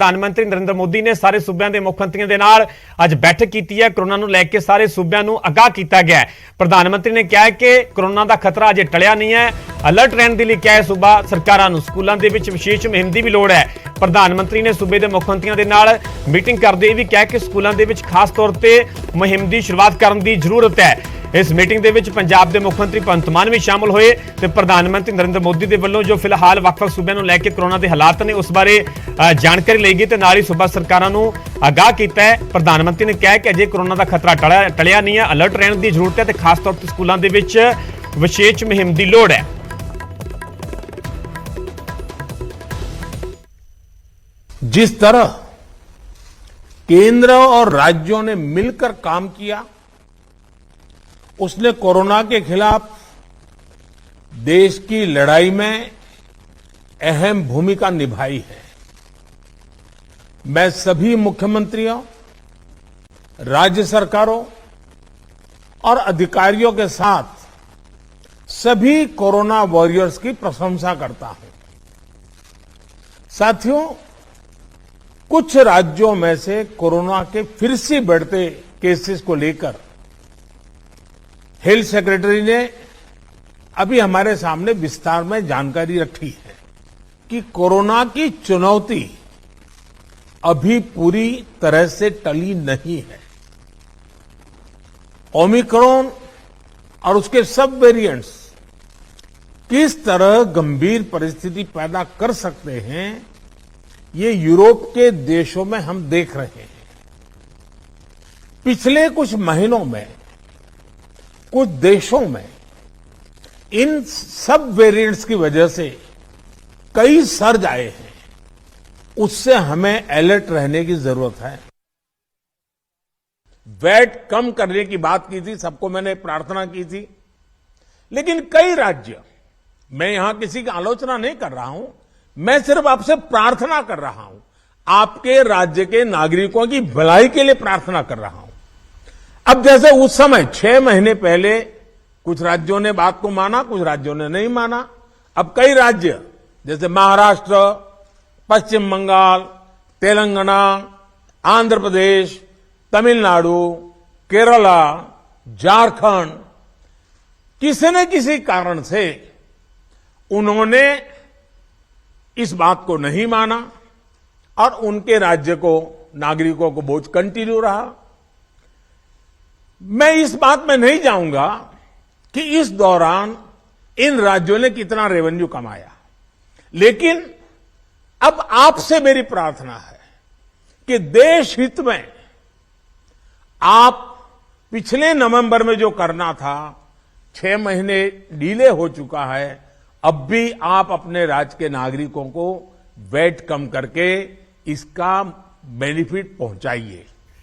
प्रधानमंत्री नरेंद्र मोदी ने सारे सूबਿਆਂ ਦੇ ਮੁੱਖ ਮੰਤਰੀਆਂ ਦੇ ਨਾਲ ਅੱਜ ਬੈਠਕ ਕੀਤੀ ਹੈ। कोरोना ਨੂੰ ਲੈ ਕੇ ਸਾਰੇ सूबਿਆਂ ਨੂੰ ਆਗਾਹ ਕੀਤਾ ਗਿਆ ਹੈ। प्रधानमंत्री ने कहा है कि कोरोना का खतरा अजे टलिया नहीं है। अलर्ट रहने के लिए क्या है सूबा सरकारां नूं स्कूलों के विच विशेष मुहिम की भी लोड़ है। प्रधानमंत्री ने सूबे के मुख मंत्रियों के नाल मीटिंग करते भी कहा कि स्कूलों के विच खास तौर पर मुहिम की शुरुआत करने की जरूरत है। इस मीटिंग के विच पंजाब के मुख्यमंत्री भगवंत मान भी शामिल होए ते प्रधानमंत्री नरेंद्र मोदी के वल्लों जो फिलहाल वक्-वक् सूबਿਆਂ ਨੂੰ ਲੈ के कोरोना के हालात ने उस बारे जानकारी ली गई ते नाल ही सूबा सरकारां नूं आगाह किया है। प्रधानमंत्री ने कहा कि अजे कोरोना का खतरा टलिया नहीं है, अलर्ट रहने की जरूरत है ते खास तौर पर स्कूलों के विच विशेष मुहिम की लोड़ है। जिस तरह केंद्र और राज्यों ने मिलकर काम किया उसने कोरोना के खिलाफ देश की लड़ाई में अहम भूमिका निभाई है। मैं सभी मुख्यमंत्रियों, राज्य सरकारों और अधिकारियों के साथ सभी कोरोना वॉरियर्स की प्रशंसा करता हूं। साथियों, कुछ राज्यों में से कोरोना के फिर से बढ़ते केसेस को लेकर हेल्थ सेक्रेटरी ने अभी हमारे सामने विस्तार में जानकारी रखी है कि कोरोना की चुनौती अभी पूरी तरह से टली नहीं है। ओमिक्रॉन और उसके सब वेरिएंट्स किस तरह गंभीर परिस्थिति पैदा कर सकते हैं, ये यूरोप के देशों में हम देख रहे हैं। पिछले कुछ महीनों में कुछ देशों में इन सब वेरिएंट्स की वजह से कई सर्ज आए हैं। उससे हमें अलर्ट रहने की जरूरत है। वैट कम करने की बात की थी, सबको मैंने प्रार्थना की थी, लेकिन कई राज्य, मैं यहां किसी की आलोचना नहीं कर रहा हूं, मैं सिर्फ आपसे प्रार्थना कर रहा हूं, आपके राज्य के नागरिकों की भलाई के लिए प्रार्थना कर रहा हूं। अब जैसे उस समय 6 महीने पहले कुछ राज्यों ने बात को माना, कुछ राज्यों ने नहीं माना। अब कई राज्य जैसे महाराष्ट्र, पश्चिम बंगाल, तेलंगाना, आंध्र प्रदेश, तमिलनाडु, केरला, झारखंड, किसी न किसी कारण से उन्होंने इस बात को नहीं माना और उनके राज्य को, नागरिकों को बोझ कंटिन्यू रहा। मैं इस बात में नहीं जाऊंगा कि इस दौरान इन राज्यों ने कितना रेवेन्यू कमाया, लेकिन अब आपसे मेरी प्रार्थना है कि देश हित में आप पिछले नवंबर में जो करना था, 6 महीने डिले हो चुका है, अब भी आप अपने राज्य के नागरिकों को वैट कम करके इसका बेनिफिट पहुंचाइए।